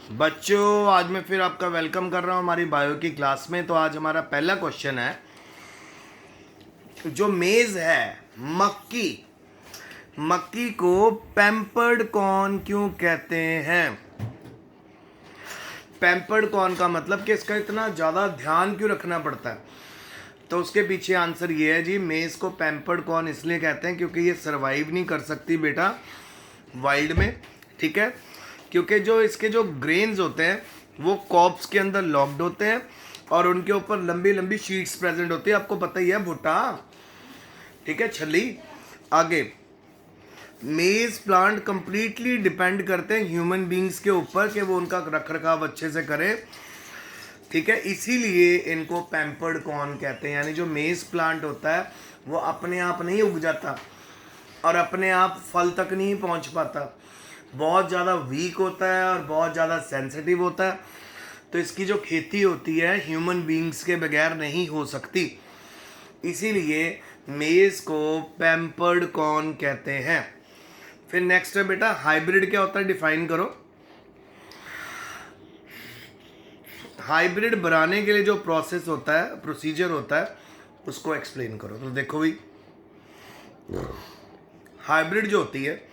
बच्चों, आज मैं फिर आपका वेलकम कर रहा हूँ हमारी बायो की क्लास में। तो आज हमारा पहला क्वेश्चन है, जो मेज है मक्की, मक्की को पैम्पर्ड कॉर्न क्यों कहते हैं? पैम्पर्ड कॉर्न का मतलब कि इसका इतना ज़्यादा ध्यान क्यों रखना पड़ता है? तो उसके पीछे आंसर ये है जी, मेज को पैम्पर्ड कॉर्न इसलिए कहते हैं क्योंकि ये सरवाइव नहीं कर सकती बेटा वाइल्ड में, ठीक है। क्योंकि जो इसके जो ग्रेन्स होते हैं वो कॉप्स के अंदर लॉक्ड होते हैं और उनके ऊपर लंबी लंबी शीट्स प्रेजेंट होती है। आपको पता ही है, भुट्टा, ठीक है, छली। आगे, मेज प्लांट कंप्लीटली डिपेंड करते हैं ह्यूमन बींग्स के ऊपर कि वो उनका रख रखाव अच्छे से करें, ठीक है। इसीलिए इनको पैम्पर्ड कॉर्न कहते हैं। यानी जो मेज प्लांट होता है वो अपने आप नहीं उग जाता और अपने आप फल तक नहीं पहुंच पाता, बहुत ज़्यादा वीक होता है और बहुत ज़्यादा सेंसिटिव होता है। तो इसकी जो खेती होती है ह्यूमन बींग्स के बगैर नहीं हो सकती, इसीलिए मेज को पैम्पर्ड कॉर्न कहते हैं। फिर नेक्स्ट है बेटा, हाइब्रिड क्या होता है, डिफाइन करो। हाइब्रिड बनाने के लिए जो प्रोसेस होता है, प्रोसीजर होता है, उसको एक्सप्लेन करो। तो देखो भाई, हाइब्रिड जो होती है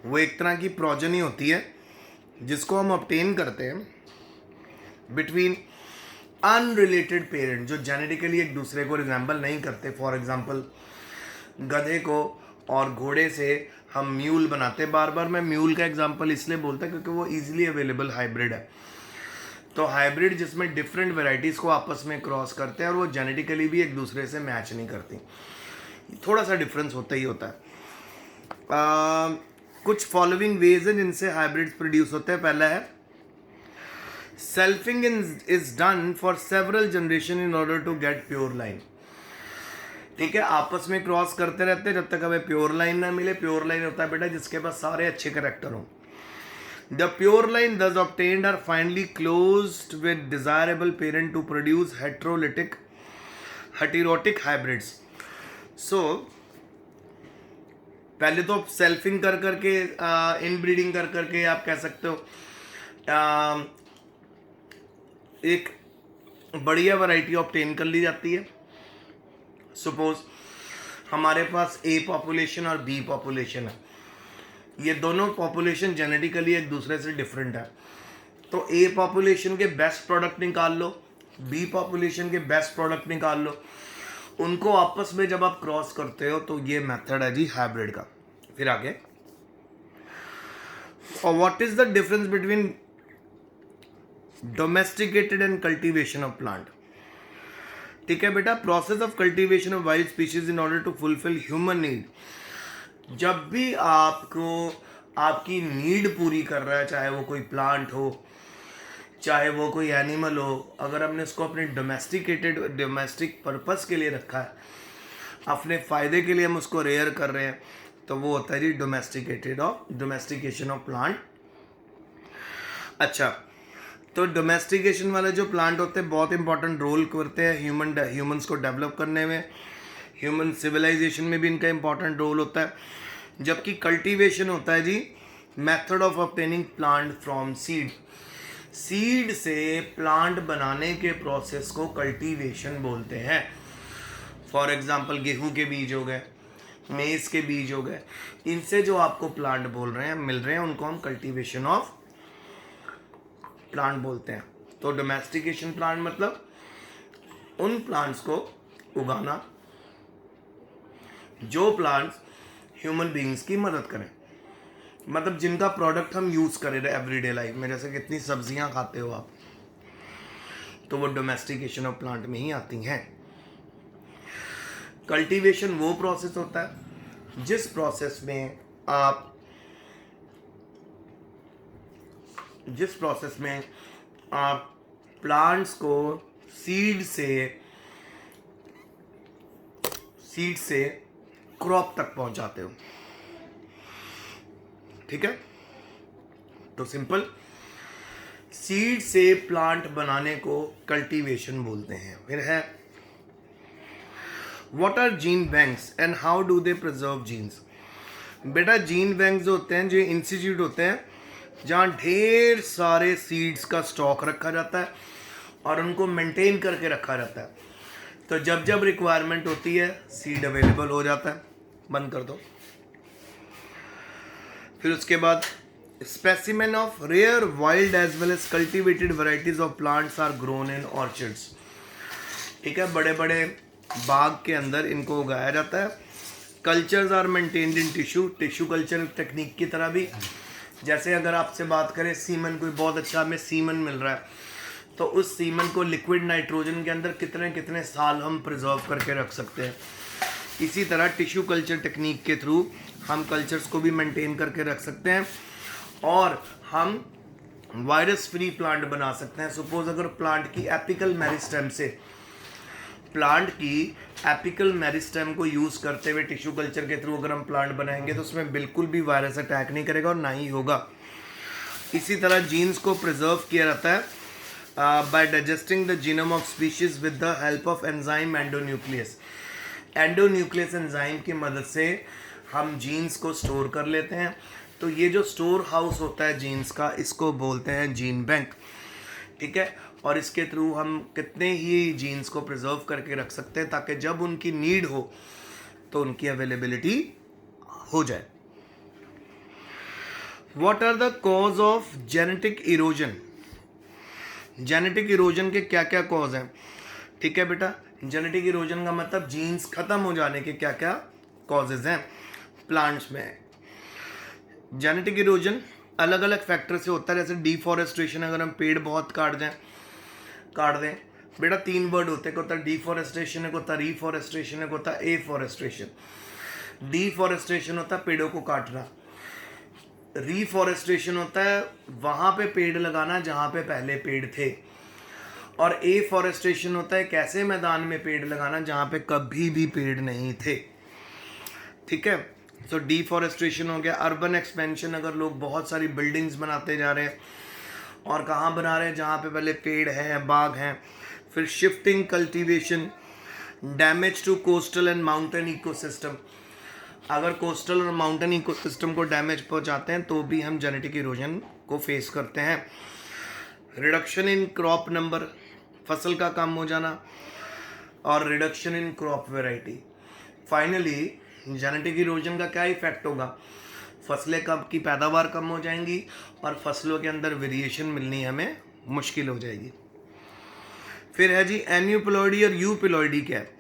वो एक तरह की प्रोजनी होती है जिसको हम ऑब्टेन करते हैं बिटवीन अनरिलेटेड पेरेंट, जो जेनेटिकली एक दूसरे को रिजेंबल नहीं करते। फॉर एग्जांपल, गधे को और घोड़े से हम म्यूल बनाते। बार बार मैं म्यूल का एग्जांपल इसलिए बोलता क्योंकि वो इजीली अवेलेबल हाइब्रिड है। तो हाइब्रिड जिसमें डिफरेंट वेराइटीज़ को आपस में क्रॉस करते हैं और वो जेनेटिकली भी एक दूसरे से मैच नहीं करती, थोड़ा सा डिफरेंस होता ही होता है। कुछ फॉलोइंग वेज हैं जिनसे हाइब्रिड्स प्रोड्यूस होते हैं। पहला है, selfing is done for several generation in order to get pure line, ठीक है। आपस में क्रॉस करते रहते हैं जब तक हमें प्योर लाइन ना मिले। प्योर लाइन होता है बेटा जिसके पास सारे अच्छे करेक्टर हों। The pure line thus obtained are finally closed with desirable parent to produce heterotic hybrids. So पहले तो सेल्फिंग कर करके, इनब्रीडिंग कर करके आप कह सकते हो एक बढ़िया वैरायटी ऑब्टेन कर ली जाती है। सपोज हमारे पास ए पॉपुलेशन और बी पॉपुलेशन है, ये दोनों पॉपुलेशन जेनेटिकली एक दूसरे से डिफरेंट है। तो ए पॉपुलेशन के बेस्ट प्रोडक्ट निकाल लो, बी पॉपुलेशन के बेस्ट प्रोडक्ट निकाल लो, उनको आपस में जब आप क्रॉस करते हो तो ये मेथड है जी हाइब्रिड का। फिर आगे, और what is the difference between domesticated and cultivation of plant, ठीक है बेटा। Process of cultivation of wild species in order to fulfil human need. जब भी आपको आपकी नीड पूरी कर रहा है, चाहे वो कोई प्लांट हो चाहे वो कोई एनिमल हो, अगर हमने उसको अपने डोमेस्टिक पर्पस के लिए रखा है, अपने फ़ायदे के लिए हम उसको रेयर कर रहे हैं, तो वो होता है जी डोमेस्टिकेशन ऑफ प्लांट। अच्छा, तो डोमेस्टिकेशन वाले जो प्लांट होते हैं बहुत इंपॉर्टेंट रोल करते हैं ह्यूमंस को डेवलप करने में, ह्यूमन सिविलाइजेशन में भी इनका इंपॉर्टेंट रोल होता है। जबकि कल्टीवेशन होता है जी method of obtaining plant from seed. Seed से प्लांट बनाने के प्रोसेस को कल्टीवेशन बोलते हैं। फॉर एग्जांपल, गेहूं के बीज हो गए, मेज के बीज हो गए, इनसे जो आपको प्लांट बोल रहे हैं मिल रहे हैं, उनको हम कल्टीवेशन ऑफ प्लांट बोलते हैं। तो डोमेस्टिकेशन प्लांट मतलब उन प्लांट्स को उगाना जो प्लांट्स ह्यूमन बींग्स की मदद करें, मतलब जिनका प्रोडक्ट हम यूज़ करें एवरीडे लाइफ में। जैसे कितनी सब्जियां खाते हो आप, तो वो डोमेस्टिकेशन ऑफ प्लांट में ही आती हैं। कल्टीवेशन वो प्रोसेस होता है जिस प्रोसेस में आप प्लांट्स को सीड से क्रॉप तक पहुंचाते हो, ठीक है। तो सिंपल, सीड से प्लांट बनाने को कल्टीवेशन बोलते हैं। फिर है, what are gene banks and how do they preserve genes. बेटा जीन बैंक जो होते हैं, जो इंस्टीट्यूट होते हैं जहाँ ढेर सारे सीड्स का स्टॉक रखा जाता है और उनको मेंटेन करके रखा जाता है। तो जब जब रिक्वायरमेंट होती है सीड अवेलेबल हो जाता है। बंद कर दो। फिर उसके बाद specimen of rare wild as well as cultivated varieties of plants are grown in orchards. ठीक है, बड़े बड़े बाग के अंदर इनको उगाया जाता है। Cultures are maintained in tissue culture technique की तरह भी। जैसे अगर आपसे बात करें सीमन, कोई बहुत अच्छा हमें सीमन मिल रहा है, तो उस सीमन को लिक्विड नाइट्रोजन के अंदर कितने कितने साल हम प्रिजर्व करके रख सकते हैं। इसी तरह टिश्यू कल्चर टेक्निक के थ्रू हम कल्चर्स को भी मेंटेन करके रख सकते हैं और हम वायरस फ्री प्लांट बना सकते हैं। सपोज अगर प्लांट की एपिकल मेरिस्टेम को यूज़ करते हुए टिश्यू कल्चर के थ्रू अगर हम प्लांट बनाएंगे तो उसमें बिल्कुल भी वायरस अटैक नहीं करेगा और ना ही होगा। इसी तरह जीन्स को प्रिजर्व किया जाता है by digesting the genome of species with the help of enzyme endonuclease. Endonuclease enzyme की मदद से हम जीन्स को स्टोर कर लेते हैं। तो ये जो स्टोर हाउस होता है जीन्स का, इसको बोलते हैं जीन बैंक। ठीक है, और इसके थ्रू हम कितने ही जीन्स को प्रिजर्व करके रख सकते हैं ताकि जब उनकी नीड हो तो उनकी अवेलेबिलिटी हो जाए। What are the cause of genetic erosion? Genetic erosion के क्या क्या कॉज हैं? ठीक है बेटा, जेनेटिक इरोजन का मतलब जीन्स खत्म हो जाने के क्या क्या कॉजेज हैं प्लांट्स में। जेनेटिक इरोजन अलग अलग फैक्टर से होता है। जैसे डिफॉरेस्टेशन, अगर हम पेड़ बहुत काट दें बेटा, 3 वर्ड होते हैं, होता है डिफॉरेस्टेशन, एक होता है रीफॉरेस्टेशन, एक होता है एफॉरेस्टेशन। डिफॉरेस्टेशन होता है पेड़ों को काटना, रीफॉरेस्टेशन होता है वहाँ पे पेड़ लगाना जहाँ पे पहले पेड़ थे, और एफॉरेस्टेशन होता है कैसे मैदान में पेड़ लगाना जहाँ पे कभी भी पेड़ नहीं थे। ठीक है, तो डिफॉरेस्टेशन हो गया। अर्बन एक्सपेंशन, अगर लोग बहुत सारी बिल्डिंग्स बनाते जा रहे हैं और कहाँ बना रहे हैं जहाँ पे पहले पेड़ हैं, बाग हैं। फिर shifting cultivation, damage to coastal and mountain ecosystem. अगर कोस्टल और माउंटेन इकोसिस्टम को डैमेज पहुँचाते हैं तो भी हम जेनेटिक इरोजन को फेस करते हैं। रिडक्शन इन क्रॉप नंबर, फसल का कम हो जाना, और reduction in crop variety. Finally genetic erosion का क्या इफेक्ट होगा? फसलें कम की पैदावार कम हो जाएंगी और फसलों के अंदर वेरिएशन मिलनी हमें मुश्किल हो जाएगी। फिर है जी एन्यूप्लॉइडी और यूप्लॉइडी क्या है?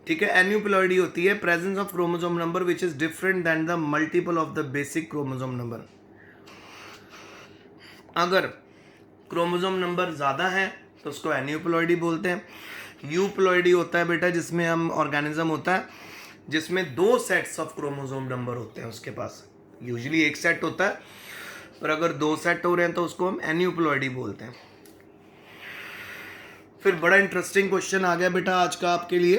ठीक है, एन्यूप्लॉइडी होती है presence of chromosome number which is different than the multiple of the basic chromosome number. अगर क्रोमोसोम नंबर ज़्यादा है तो उसको एन्यूप्लॉइडी बोलते हैं। यूप्लॉइडी होता है बेटा जिसमें हम ऑर्गेनिज्म होता है जिसमें 2 सेट्स ऑफ क्रोमोसोम नंबर होते हैं उसके पास। यूजुअली 1 सेट होता है, पर अगर 2 सेट हो रहे हैं तो उसको हम एन्यूप्लॉइडी बोलते हैं। फिर बड़ा इंटरेस्टिंग क्वेश्चन आ गया बेटा आज का आपके लिए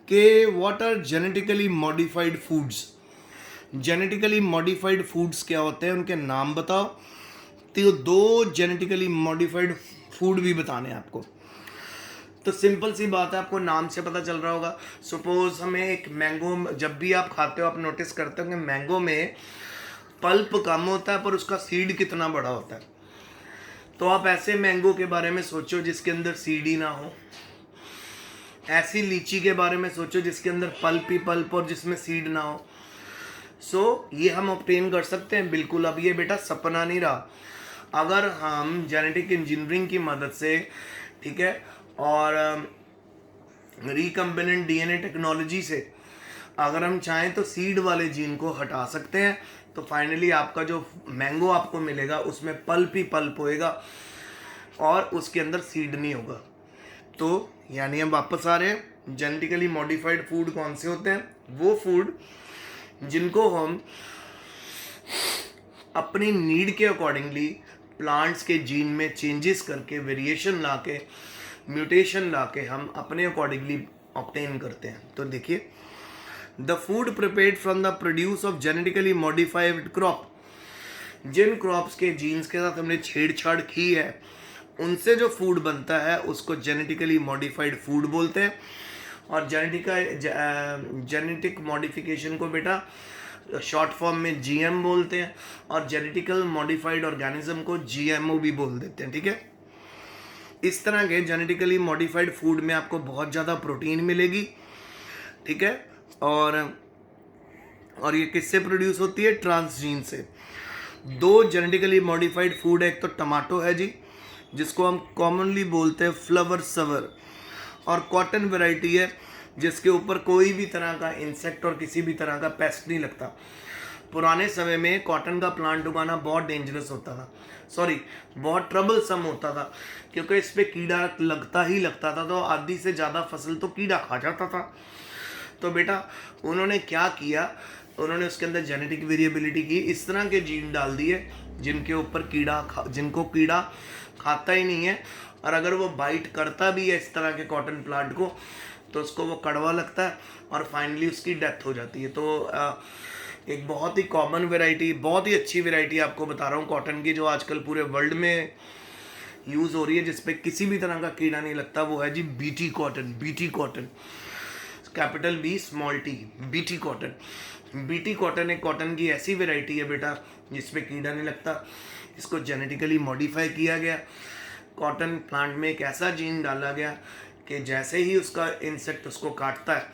कि what are genetically modified foods. Genetically modified foods क्या होते हैं, उनके नाम बताओ। तो 2 जेनेटिकली मॉडिफाइड फूड भी बताने हैं आपको। तो सिंपल सी बात है, आपको नाम से पता चल रहा होगा। सपोज हमें एक मैंगो, जब भी आप खाते हो आप नोटिस करते हो कि मैंगो में पल्प कम होता है पर उसका सीड कितना बड़ा होता है। तो आप ऐसे मैंगो के बारे में सोचो जिसके अंदर सीड ही ना हो। ऐसी लीची के बारे में सोचो जिसके अंदर पल्प ही पल्प और जिसमें सीड ना हो। सो ये हम ऑब्टेन कर सकते हैं बिल्कुल। अब ये बेटा सपना नहीं रहा। अगर हम जेनेटिक इंजीनियरिंग की मदद से, ठीक है, और रिकम्बिनेंट डीएनए टेक्नोलॉजी से अगर हम चाहें तो सीड वाले जीन को हटा सकते हैं, तो फाइनली आपका जो मैंगो आपको मिलेगा उसमें पल्प ही पल्प होएगा और उसके अंदर सीड नहीं होगा। तो यानी हम वापस आ रहे हैं, जेनेटिकली मॉडिफाइड फूड कौन से होते हैं? वो फूड जिनको हम अपनी नीड के अकॉर्डिंगली प्लांट्स के जीन में चेंजेस करके, वेरिएशन ला के, म्यूटेशन ला के हम अपने अकॉर्डिंगली ऑब्टेन करते हैं। तो देखिए, the food prepared from the produce of genetically modified crop. जिन क्रॉप्स के जीन्स के साथ हमने छेड़छाड़ की है उनसे जो फूड बनता है उसको जेनेटिकली मॉडिफाइड फूड बोलते हैं। और जेनेटिक मॉडिफिकेशन को बेटा शॉर्ट फॉर्म में जीएम बोलते हैं, और जेनेटिकल मॉडिफाइड ऑर्गेनिज्म को जीएमओ भी बोल देते हैं, ठीक है। इस तरह के जेनेटिकली मॉडिफाइड फूड में आपको बहुत ज़्यादा प्रोटीन मिलेगी, ठीक है। और ये किससे प्रोड्यूस होती है? ट्रांसजीन से। दो जेनेटिकली मॉडिफाइड फूड है, एक तो टमाटो है जी, जिसको हम कॉमनली बोलते हैं फ्लावर सवर, और कॉटन वैरायटी है जिसके ऊपर कोई भी तरह का इंसेक्ट और किसी भी तरह का पेस्ट नहीं लगता। पुराने समय में कॉटन का प्लांट उगाना बहुत डेंजरस होता था, बहुत ट्रबलसम होता था, क्योंकि इस पे कीड़ा लगता ही लगता था, तो आधी से ज़्यादा फसल तो कीड़ा खा जाता था। तो बेटा उन्होंने क्या किया, उन्होंने उसके अंदर जेनेटिक वेरिएबिलिटी की, इस तरह के जीन डाल दिए जिनके ऊपर जिनको कीड़ा खाता ही नहीं है, और अगर वो बाइट करता भी है इस तरह के कॉटन प्लांट को तो उसको वो कड़वा लगता है और फाइनली उसकी डेथ हो जाती है। तो एक बहुत ही कॉमन वैरायटी, बहुत ही अच्छी वैरायटी आपको बता रहा हूँ कॉटन की, जो आजकल पूरे वर्ल्ड में यूज़ हो रही है, जिसपे किसी भी तरह का कीड़ा नहीं लगता, वो है जी BT cotton. BT cotton, capital B small T, BT cotton. BT cotton एक कॉटन की ऐसी वैरायटी है बेटा जिसपे कीड़ा नहीं लगता, इसको जेनेटिकली मॉडिफाई किया गया। कॉटन प्लांट में एक ऐसा जीन डाला गया कि जैसे ही उसका इंसेक्ट उसको काटता है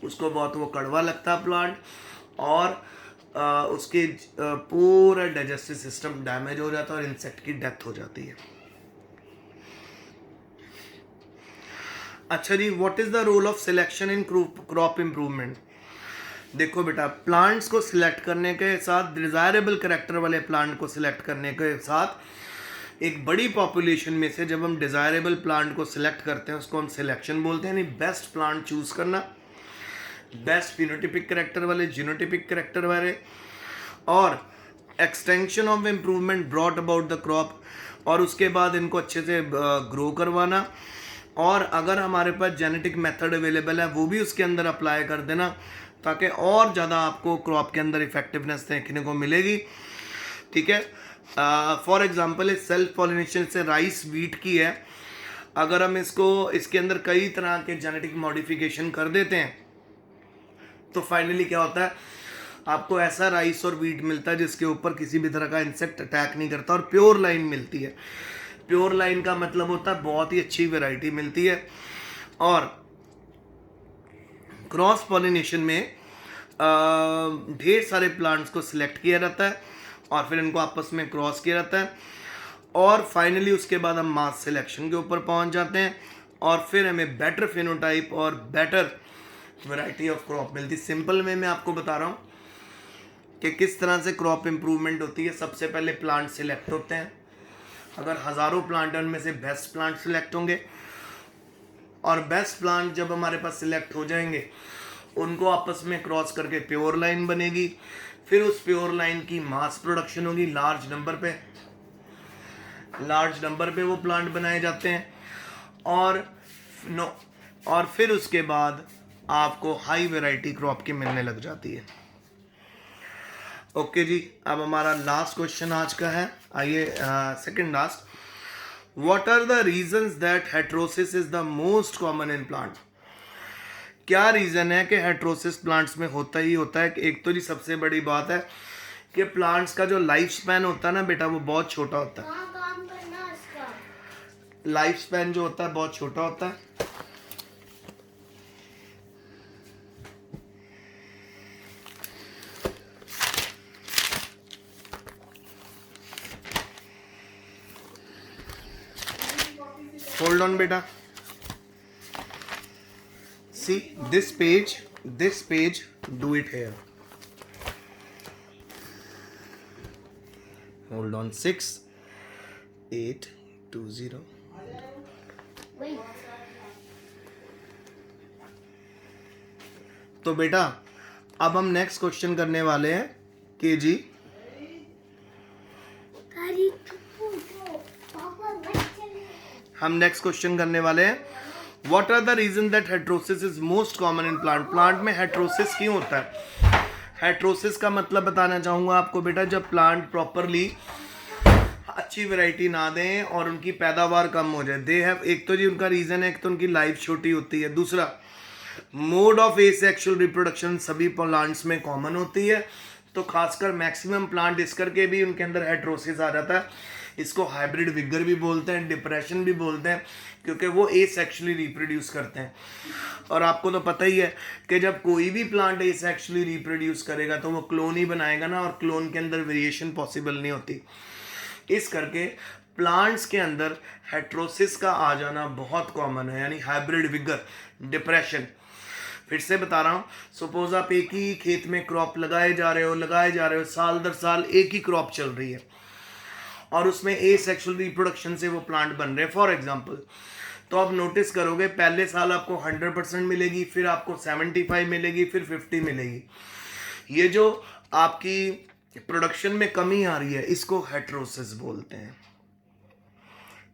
उसको बहुत वो कड़वा लगता है प्लांट, और उसके पूरा डाइजेस्टिव सिस्टम डैमेज हो जाता है और इंसेक्ट की डेथ हो जाती है। अच्छा जी, what is the role of selection in crop improvement? देखो बेटा, प्लांट्स को सिलेक्ट करने के साथ, डिजायरेबल कैरेक्टर वाले प्लांट को सिलेक्ट करने के साथ, एक बड़ी पॉपुलेशन में से जब हम डिजायरेबल प्लांट को सिलेक्ट करते हैं उसको हम सिलेक्शन बोलते हैं, यानी बेस्ट प्लांट चूज करना, बेस्ट फिनोटिपिक कैरेक्टर वाले, जीनोटिपिक कैरेक्टर वाले, और extension of improvement brought about the crop, और उसके बाद इनको अच्छे से ग्रो करवाना, और अगर हमारे पास जेनेटिक मेथड अवेलेबल है वो भी उसके अंदर अप्लाई कर देना, ताकि और ज़्यादा आपको क्रॉप के अंदर इफेक्टिवनेस देखने को मिलेगी, ठीक है। फॉर एग्जांपल सेल्फ पॉलिनेशन से राइस वीट की है, अगर हम इसके अंदर कई तरह के जेनेटिक मॉडिफिकेशन कर देते हैं तो फाइनली क्या होता है, आपको ऐसा राइस और वीट मिलता है जिसके ऊपर किसी भी तरह का इंसेक्ट अटैक नहीं करता, और प्योर लाइन मिलती है। प्योर लाइन का मतलब होता है बहुत ही अच्छी वैरायटी मिलती है। और क्रॉस पॉलिनेशन में ढेर सारे प्लांट्स को सिलेक्ट किया जाता है और फिर इनको आपस में क्रॉस किया जाता है, और फाइनली उसके बाद हम मास सिलेक्शन के ऊपर पहुंच जाते हैं, और फिर हमें बेटर फिनोटाइप और बेटर वैरायटी ऑफ क्रॉप मिलती है। सिंपल में मैं आपको बता रहा हूँ कि किस तरह से क्रॉप इम्प्रूवमेंट होती है। सबसे पहले प्लांट सिलेक्ट होते हैं, अगर हज़ारों प्लांट हैं उनमें से बेस्ट प्लांट सिलेक्ट होंगे, और बेस्ट प्लांट जब हमारे पास सिलेक्ट हो जाएंगे उनको आपस में क्रॉस करके प्योर लाइन बनेगी, फिर उस प्योर लाइन की मास प्रोडक्शन होगी, लार्ज नंबर पे वो प्लांट बनाए जाते हैं, और फिर उसके बाद आपको हाई वैरायटी क्रॉप की मिलने लग जाती है। ओके जी, अब हमारा लास्ट क्वेश्चन आज का है, आइए second last. What are the reasons that heterosis is the most common in plant? क्या रीज़न है कि हेटेरोसिस प्लांट्स में होता ही होता है? एक तो जी सबसे बड़ी बात है कि प्लांट्स का जो लाइफ स्पैन होता है ना बेटा, वो बहुत छोटा होता है। लाइफ स्पैन जो होता है बहुत छोटा होता है। Hold on beta, see this page, do it here. Hold on, 6 8 2 0. तो बेटा अब हम नेक्स्ट क्वेश्चन करने वाले हैं के जी, हम नेक्स्ट क्वेश्चन करने वाले हैं what are the reason that heterosis is most common in plant? Plant में हेटेरोसिस क्यों होता है? हेटेरोसिस का मतलब बताना चाहूँगा आपको बेटा, जब प्लांट प्रॉपरली अच्छी वैरायटी ना दें और उनकी पैदावार कम हो जाए, दे हैव, एक तो जी उनका रीज़न है, एक तो उनकी लाइफ छोटी होती है, दूसरा मोड ऑफ एसेक्सुअल रिप्रोडक्शन सभी प्लांट्स में कॉमन होती है, तो खासकर मैक्सिमम प्लांट इस करके भी उनके अंदर हेटेरोसिस आ जाता है। इसको हाइब्रिड विगर भी बोलते हैं, डिप्रेशन भी बोलते हैं, क्योंकि वो एसेक्सुअली रिप्रोड्यूस करते हैं। और आपको तो पता ही है कि जब कोई भी प्लांट एसेक्सुअली रिप्रोड्यूस करेगा तो वो क्लोन ही बनाएगा ना, और क्लोन के अंदर वेरिएशन पॉसिबल नहीं होती। इस करके प्लांट्स के अंदर हेटेरोसिस का आ जाना बहुत कॉमन है, यानी हाइब्रिड विगर, डिप्रेशन। फिर से बता रहा हूँ, सपोज आप एक ही खेत में क्रॉप लगाए जा रहे हो, साल दर साल एक ही क्रॉप चल रही है, और उसमें एसेक्सुअल रिप्रोडक्शन से वो प्लांट बन रहे हैं फॉर एग्जांपल, तो आप नोटिस करोगे पहले साल आपको 100% मिलेगी, फिर आपको 75 मिलेगी, फिर 50 मिलेगी। ये जो आपकी प्रोडक्शन में कमी आ रही है, इसको हेटेरोसिस बोलते हैं।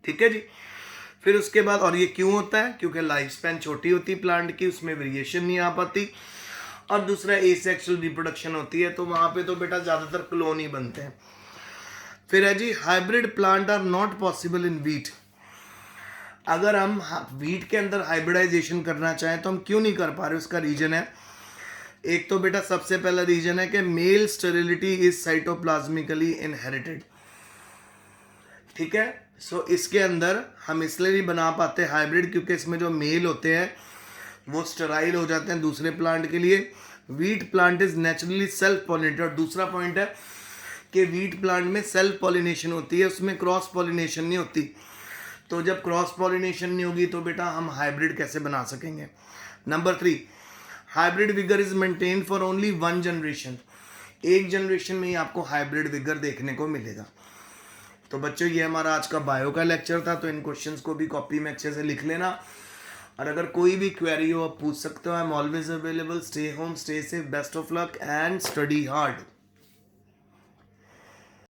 ठीक है जी। फिर उसके बाद, और ये क्यों होता है? क्योंकि लाइफ स्पैन छोटी होती है प्लांट की, उसमें वेरिएशन नहीं आ पाती, और दूसरा एसेक्सुअल रिप्रोडक्शन होती है, तो वहाँ पे तो बेटा ज़्यादातर क्लोन ही बनते हैं। फिर है जी, hybrid plant are not possible in wheat. अगर हम वीट के अंदर हाइब्रिडाइजेशन करना चाहें तो हम क्यों नहीं कर पा रहे? उसका रीजन है, एक तो बेटा सबसे पहला रीजन है कि मेल स्टेरिलिटी इज साइटोप्लाज्मिकली इनहेरिटेड। ठीक है, सो इसके अंदर हम इसलिए नहीं बना पाते हाइब्रिड, क्योंकि इसमें जो मेल होते हैं वो स्टेराइल हो जाते हैं दूसरे प्लांट के लिए। Wheat plant is naturally self pollinated. दूसरा पॉइंट है कि वीट प्लांट में सेल्फ पॉलिनेशन होती है, उसमें क्रॉस पॉलिनेशन नहीं होती। तो जब क्रॉस पॉलिनेशन नहीं होगी तो बेटा हम हाइब्रिड कैसे बना सकेंगे? Number 3, hybrid vigour is maintain for only 1 generation. एक जनरेशन में ही आपको हाइब्रिड विगर देखने को मिलेगा। तो बच्चों, ये हमारा आज का बायो का लेक्चर था, तो इन क्वेश्चंस को भी कॉपी में अच्छे से लिख लेना, और अगर कोई भी क्वेरी हो आप पूछ सकते हो। I am always available. Stay home, stay safe, best of luck and study hard.